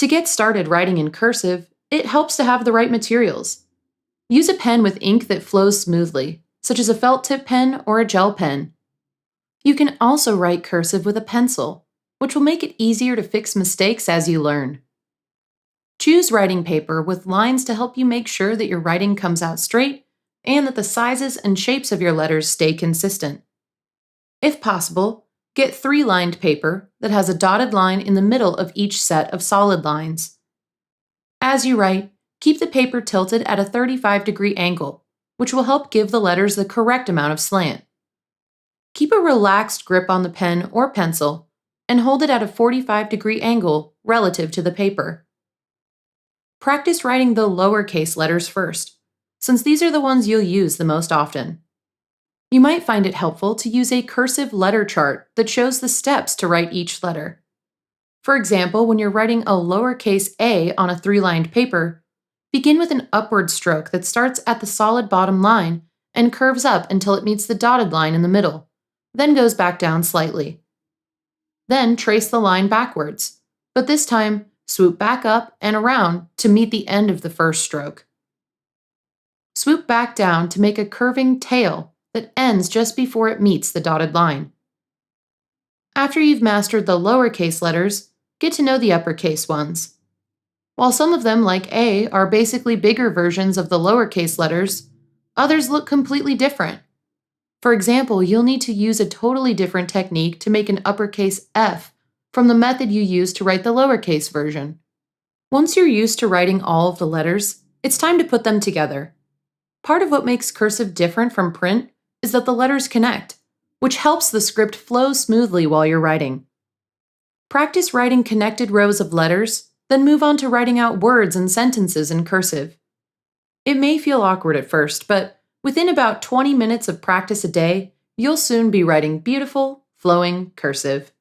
To get started writing in cursive, it helps to have the right materials. Use a pen with ink that flows smoothly, such as a felt tip pen or a gel pen. You can also write cursive with a pencil, which will make it easier to fix mistakes as you learn. Choose writing paper with lines to help you make sure that your writing comes out straight and that the sizes and shapes of your letters stay consistent. If possible, get 3-lined paper that has a dotted line in the middle of each set of solid lines. As you write, keep the paper tilted at a 35-degree angle, which will help give the letters the correct amount of slant. Keep a relaxed grip on the pen or pencil and hold it at a 45-degree angle relative to the paper. Practice writing the lowercase letters first, since these are the ones you'll use the most often. You might find it helpful to use a cursive letter chart that shows the steps to write each letter. For example, when you're writing a lowercase a on a 3-lined paper, begin with an upward stroke that starts at the solid bottom line and curves up until it meets the dotted line in the middle, then goes back down slightly. Then trace the line backwards, but this time swoop back up and around to meet the end of the first stroke. Swoop back down to make a curving tail that ends just before it meets the dotted line. After you've mastered the lowercase letters, get to know the uppercase ones. While some of them, like A, are basically bigger versions of the lowercase letters, others look completely different. For example, you'll need to use a totally different technique to make an uppercase F from the method you use to write the lowercase version. Once you're used to writing all of the letters, it's time to put them together. Part of what makes cursive different from print is that the letters connect, which helps the script flow smoothly while you're writing. Practice writing connected rows of letters, then move on to writing out words and sentences in cursive. It may feel awkward at first, but within about 20 minutes of practice a day, you'll soon be writing beautiful, flowing cursive.